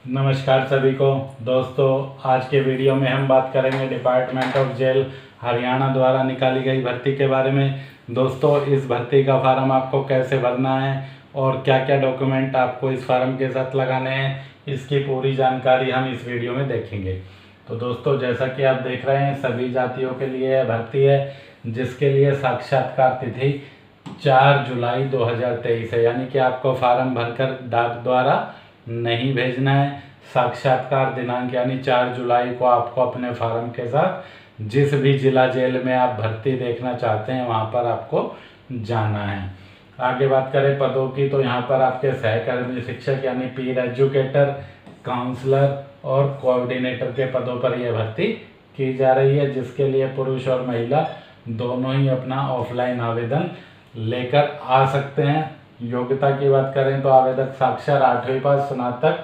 नमस्कार सभी को दोस्तों। आज के वीडियो में हम बात करेंगे डिपार्टमेंट ऑफ जेल हरियाणा द्वारा निकाली गई भर्ती के बारे में। दोस्तों, इस भर्ती का फार्म आपको कैसे भरना है और क्या क्या डॉक्यूमेंट आपको इस फार्म के साथ लगाने हैं, इसकी पूरी जानकारी हम इस वीडियो में देखेंगे। तो दोस्तों, जैसा कि आप देख रहे हैं, सभी जातियों के लिए भर्ती है, जिसके लिए साक्षात्कार तिथि 4 जुलाई 2023 है। यानी कि आपको फार्म भरकर डाक द्वारा नहीं भेजना है। साक्षात्कार दिनांक यानी 4 जुलाई को आपको अपने फार्म के साथ जिस भी जिला जेल में आप भर्ती देखना चाहते हैं वहां पर आपको जाना है। आगे बात करें पदों की, तो यहाँ पर आपके सहकर्मी शिक्षक यानी पीर एजुकेटर, काउंसलर और कोऑर्डिनेटर के पदों पर यह भर्ती की जा रही है, जिसके लिए पुरुष और महिला दोनों ही अपना ऑफलाइन आवेदन लेकर आ सकते हैं। योग्यता की बात करें तो आवेदक साक्षर 8वीं पास स्नातक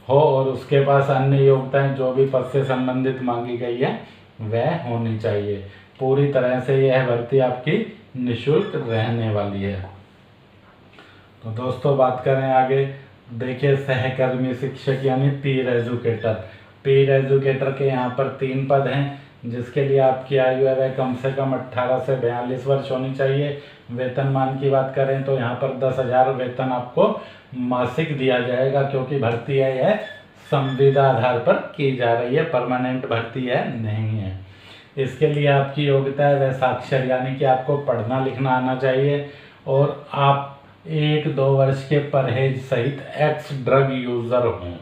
हो और उसके पास अन्य योग्यताएं जो भी पद से संबंधित मांगी गई है वह होनी चाहिए। पूरी तरह से यह भर्ती आपकी निःशुल्क रहने वाली है। तो दोस्तों, बात करें आगे, देखिए सहकर्मी शिक्षक यानी पीर एजुकेटर। पीर एजुकेटर के यहाँ पर 3 पद हैं, जिसके लिए आपकी आयु है वह कम से कम 18 से 42 वर्ष होनी चाहिए। वेतनमान की बात करें तो यहाँ पर 10,000 वेतन आपको मासिक दिया जाएगा, क्योंकि भर्ती है यह संविदा आधार पर की जा रही है, परमानेंट भर्ती है नहीं है। इसके लिए आपकी योग्यता है वह साक्षर यानी कि आपको पढ़ना लिखना आना चाहिए और आप 1-2 वर्ष के परहेज सहित एक्स ड्रग यूजर हों।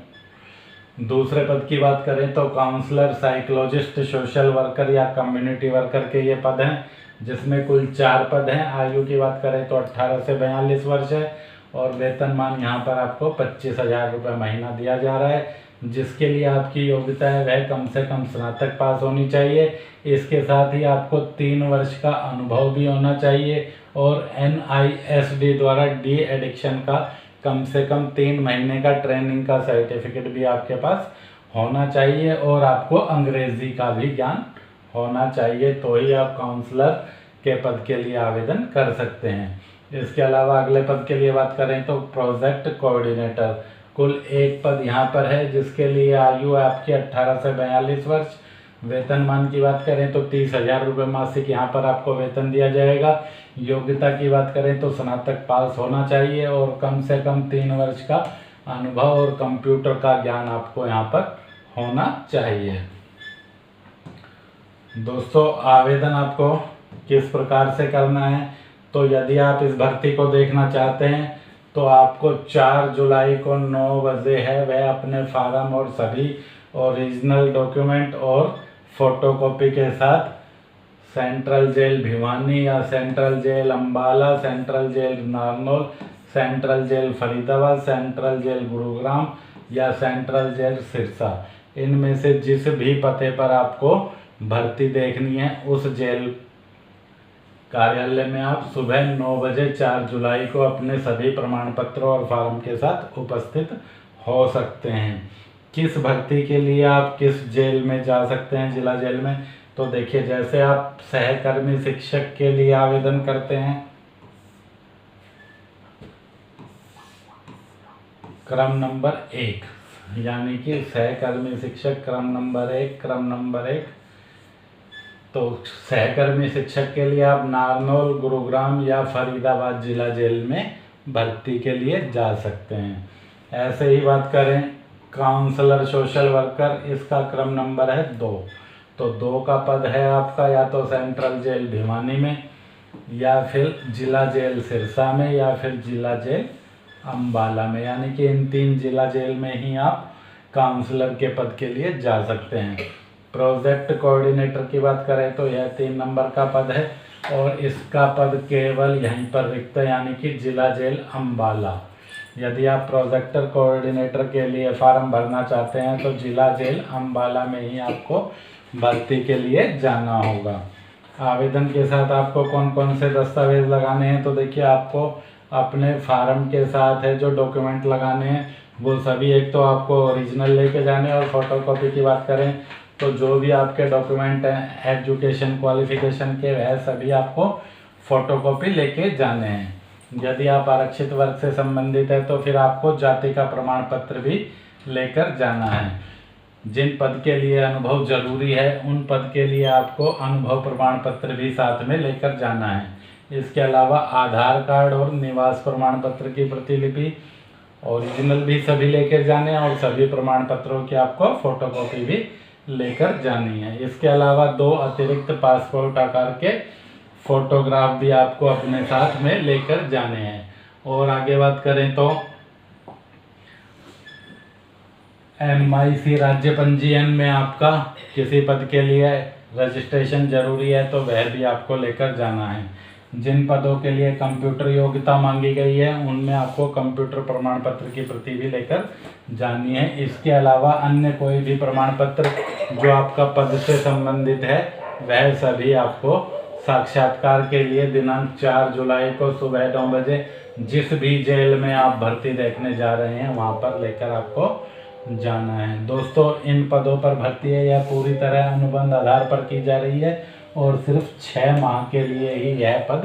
दूसरे पद की बात करें तो काउंसलर, साइकोलॉजिस्ट, सोशल वर्कर या कम्युनिटी वर्कर के ये पद हैं, जिसमें कुल 4 पद हैं। आयु की बात करें तो 18 से 42 वर्ष है और वेतनमान यहाँ पर आपको 25,000 रुपये महीना दिया जा रहा है, जिसके लिए आपकी योग्यता है वह कम से कम स्नातक पास होनी चाहिए। इसके साथ ही आपको 3 वर्ष का अनुभव भी होना चाहिए और NISD द्वारा डी एडिक्शन का कम से कम 3 महीने का ट्रेनिंग का सर्टिफिकेट भी आपके पास होना चाहिए और आपको अंग्रेजी का भी ज्ञान होना चाहिए, तो ही आप काउंसलर के पद के लिए आवेदन कर सकते हैं। इसके अलावा अगले पद के लिए बात करें तो प्रोजेक्ट कोऑर्डिनेटर, कुल 1 पद यहाँ पर है, जिसके लिए आयु है आपकी 18 से 42 वर्ष। वेतनमान की बात करें तो 30,000 रुपये मासिक यहाँ पर आपको वेतन दिया जाएगा। योग्यता की बात करें तो स्नातक पास होना चाहिए और कम से कम 3 वर्ष का अनुभव और कंप्यूटर का ज्ञान आपको यहाँ पर होना चाहिए। दोस्तों, आवेदन आपको किस प्रकार से करना है, तो यदि आप इस भर्ती को देखना चाहते हैं तो आपको 4 जुलाई को 9 बजे है वह अपने फार्म और सभी ओरिजिनल डॉक्यूमेंट और फोटोकॉपी के साथ सेंट्रल जेल भिवानी या central jail Ambala, central jail Narnaul, central jail Faridabad, central jail Gurugram या सेंट्रल जेल सिरसा, इनमें से जिस भी पते पर आपको भर्ती देखनी है उस जेल कार्यालय में आप सुबह 9 बजे 4 जुलाई को अपने सभी प्रमाण पत्रों और फॉर्म के साथ उपस्थित हो सकते हैं। किस भर्ती के लिए आप किस जेल में जा सकते हैं, जिला जेल में, तो देखिए, जैसे आप सहकर्मी शिक्षक के लिए आवेदन करते हैं, क्रम नंबर 1 यानी कि सहकर्मी शिक्षक क्रम नंबर 1, तो सहकर्मी शिक्षक के लिए आप नारनौल, गुरुग्राम या फरीदाबाद जिला जेल में भर्ती के लिए जा सकते हैं। ऐसे ही बात करें काउंसलर सोशल वर्कर, इसका क्रम नंबर है 2, तो 2 का पद है आपका या तो सेंट्रल जेल भिवानी में या फिर जिला जेल सिरसा में या फिर जिला जेल अम्बाला में, यानी कि इन 3 जिला जेल में ही आप काउंसलर के पद के लिए जा सकते हैं। प्रोजेक्ट कोऑर्डिनेटर की बात करें तो यह 3 नंबर का पद है और इसका पद केवल यहीं पर रिक्त है, यानी कि जिला जेल अम्बाला। यदि आप प्रोजेक्टर कोऑर्डिनेटर के लिए फार्म भरना चाहते हैं तो जिला जेल अम्बाला में ही आपको भर्ती के लिए जाना होगा। आवेदन के साथ आपको कौन कौन से दस्तावेज लगाने हैं, तो देखिए, आपको अपने फार्म के साथ है जो डॉक्यूमेंट लगाने हैं वो सभी, एक तो आपको ओरिजिनल लेके जाने और फोटोकॉपी की बात करें तो जो भी आपके डॉक्यूमेंट हैं एजुकेशन क्वालिफिकेशन के वह सभी आपको फोटोकॉपी लेके जाने हैं। यदि आप आरक्षित वर्ग से संबंधित है तो फिर आपको जाति का प्रमाण पत्र भी लेकर जाना है। जिन पद के लिए अनुभव जरूरी है उन पद के लिए आपको अनुभव प्रमाण पत्र भी साथ में लेकर जाना है। इसके अलावा आधार कार्ड और निवास प्रमाण पत्र की प्रतिलिपि ओरिजिनल भी सभी लेकर जाने हैं और सभी प्रमाण पत्रों की आपको फोटोकॉपी भी लेकर जानी है। इसके अलावा 2 अतिरिक्त पासपोर्ट आकार के फोटोग्राफ भी आपको अपने साथ में लेकर जाने हैं। और आगे बात करें तो MIC राज्य पंजीयन में आपका किसी पद के लिए रजिस्ट्रेशन जरूरी है तो वह भी आपको लेकर जाना है। जिन पदों के लिए कंप्यूटर योग्यता मांगी गई है उनमें आपको कंप्यूटर प्रमाण पत्र की प्रति भी लेकर जानी है। इसके अलावा अन्य कोई भी प्रमाण पत्र जो आपका पद से संबंधित है वह सभी आपको साक्षात्कार के लिए दिनांक 4 जुलाई को सुबह 9 बजे जिस भी जेल में आप भर्ती देखने जा रहे हैं वहाँ पर लेकर आपको जाना है। दोस्तों, इन पदों पर भर्ती है यह पूरी तरह अनुबंध आधार पर की जा रही है और सिर्फ 6 माह के लिए ही यह पद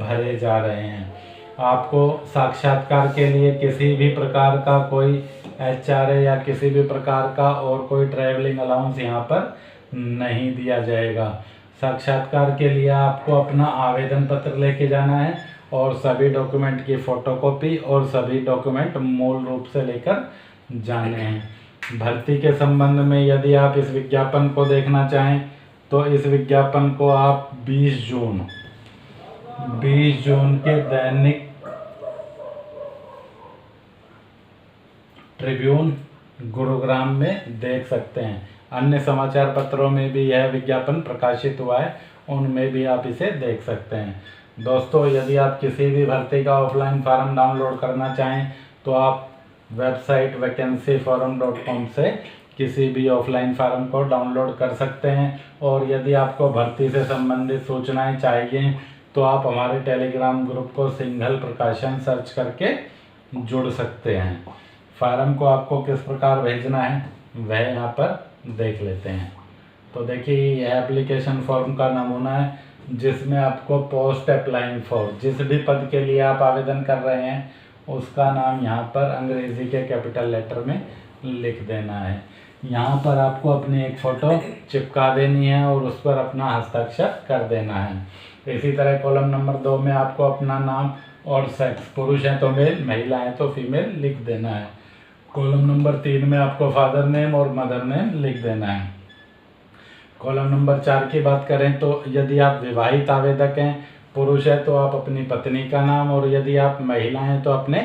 भरे जा रहे हैं। आपको साक्षात्कार के लिए किसी भी प्रकार का कोई HRA या किसी भी प्रकार का और कोई ट्रैवलिंग अलाउंस यहाँ पर नहीं दिया जाएगा। साक्षात्कार के लिए आपको अपना आवेदन पत्र लेके जाना है और सभी डॉक्यूमेंट की फोटोकॉपी और सभी डॉक्यूमेंट मूल रूप से लेकर जाने हैं। भर्ती के संबंध में यदि आप इस विज्ञापन को देखना चाहें तो इस विज्ञापन को आप 20 जून के दैनिक ट्रिब्यून गुरुग्राम में देख सकते हैं। अन्य समाचार पत्रों में भी यह विज्ञापन प्रकाशित हुआ है, उनमें भी आप इसे देख सकते हैं। दोस्तों, यदि आप किसी भी भर्ती का ऑफलाइन फॉर्म डाउनलोड करना चाहें तो आप वेबसाइट vacancyforum.com से किसी भी ऑफलाइन फॉर्म को डाउनलोड कर सकते हैं। और यदि आपको भर्ती से संबंधित सूचनाएं चाहिए तो आप हमारे टेलीग्राम ग्रुप को सिंघल प्रकाशन सर्च करके जुड़ सकते हैं। फॉर्म को आपको किस प्रकार भेजना है वह यहाँ पर देख लेते हैं। तो देखिए, यह एप्लीकेशन फॉर्म का नमूना है जिसमें आपको पोस्ट अप्लाइंग फॉर जिस भी पद के लिए आप आवेदन कर रहे हैं उसका नाम यहाँ पर अंग्रेजी के कैपिटल लेटर में लिख देना है। यहाँ पर आपको अपनी एक फ़ोटो चिपका देनी है और उस पर अपना हस्ताक्षर कर देना है। इसी तरह कॉलम नंबर 2 में आपको अपना नाम और सेक्स, पुरुष हैं तो मेल, महिला हैं तो फीमेल लिख देना है। कॉलम नंबर 3 में आपको फादर नेम और मदर नेम लिख देना है। कॉलम नंबर 4 की बात करें तो यदि आप विवाहित आवेदक हैं, पुरुष है तो आप अपनी पत्नी का नाम और यदि आप महिला हैं तो अपने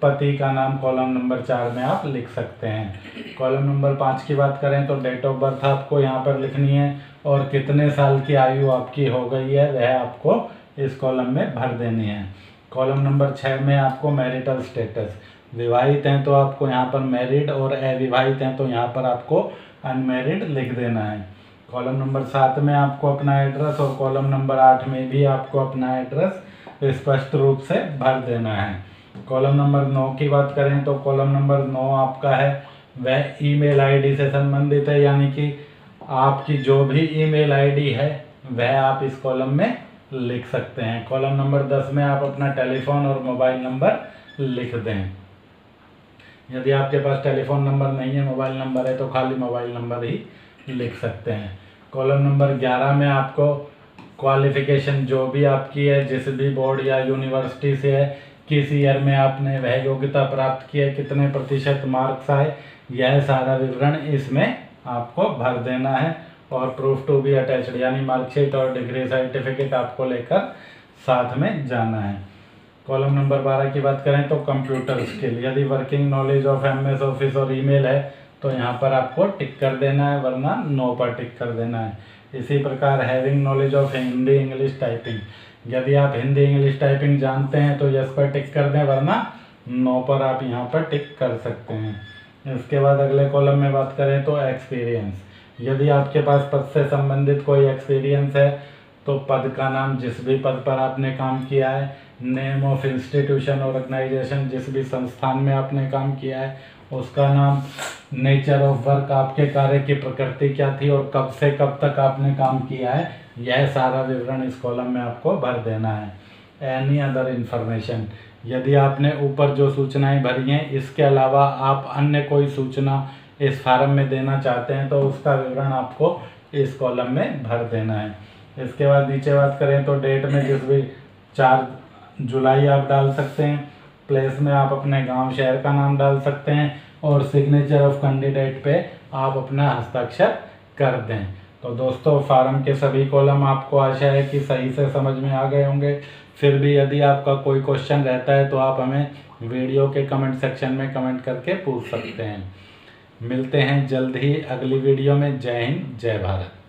पति का नाम कॉलम नंबर 4 में आप लिख सकते हैं। कॉलम नंबर 5 की बात करें तो डेट ऑफ बर्थ आपको यहाँ पर लिखनी है और कितने साल की आयु आपकी हो गई है वह आपको इस कॉलम में भर देनी है। कॉलम नंबर 6 में आपको मैरिटल स्टेटस, विवाहित हैं तो आपको यहाँ पर मैरिड और अविवाहित हैं तो यहाँ पर आपको अनमैरिड लिख देना है। कॉलम नंबर 7 में आपको अपना एड्रेस और कॉलम नंबर 8 में भी आपको अपना एड्रेस स्पष्ट रूप से भर देना है। कॉलम नंबर 9 की बात करें तो कॉलम नंबर 9 आपका है वह ईमेल आईडी से संबंधित है, यानी कि आपकी जो भी ईमेल आईडी है वह आप इस कॉलम में लिख सकते हैं। कॉलम नंबर 10 में आप अपना टेलीफोन और मोबाइल नंबर लिख दें। यदि आपके पास टेलीफोन नंबर नहीं है, मोबाइल नंबर है तो खाली मोबाइल नंबर ही लिख सकते हैं। कॉलम नंबर 11 में आपको क्वालिफ़िकेशन जो भी आपकी है, जिस भी बोर्ड या यूनिवर्सिटी से है, किस ईयर में आपने वह योग्यता प्राप्त की है, कितने प्रतिशत मार्क्स आए, यह सारा विवरण इसमें आपको भर देना है। और प्रूफ टू बी अटैच्ड यानी मार्कशीट और डिग्री सर्टिफिकेट आपको लेकर साथ में जाना है। कॉलम नंबर 12 की बात करें तो कंप्यूटर स्किल, यदि working knowledge of MS office और ईमेल है तो यहाँ पर आपको टिक कर देना है, वरना नो पर टिक कर देना है। इसी प्रकार having knowledge of Hindi English typing, यदि आप हिंदी इंग्लिश टाइपिंग जानते हैं तो यस पर टिक कर दें, वरना नो पर आप यहाँ पर टिक कर सकते हैं। इसके बाद अगले कॉलम में बात करें तो एक्सपीरियंस, यदि आपके पास पद से संबंधित कोई एक्सपीरियंस है तो पद का नाम, जिस भी पद पर आपने काम किया है, नेम ऑफ इंस्टीट्यूशन ऑर्गेनाइजेशन, जिस भी संस्थान में आपने काम किया है उसका नाम, नेचर ऑफ वर्क, आपके कार्य की प्रकृति क्या थी और कब से कब तक आपने काम किया है, यह सारा विवरण इस कॉलम में आपको भर देना है। एनी अदर इन्फॉर्मेशन, यदि आपने ऊपर जो सूचनाएं भरी हैं इसके अलावा आप अन्य कोई सूचना इस फार्म में देना चाहते हैं तो उसका विवरण आपको इस कॉलम में भर देना है। इसके बाद नीचे बात करें तो डेट में जिस भी 4 जुलाई आप डाल सकते हैं। प्लेस में आप अपने गांव शहर का नाम डाल सकते हैं और सिग्नेचर ऑफ कैंडिडेट पे आप अपना हस्ताक्षर कर दें। तो दोस्तों फार्म के सभी कॉलम आपको आशा है कि सही से समझ में आ गए होंगे। फिर भी यदि आपका कोई क्वेश्चन रहता है तो आप हमें वीडियो के कमेंट सेक्शन में कमेंट करके पूछ सकते हैं। मिलते हैं जल्द ही अगली वीडियो में। जय हिंद, जय भारत।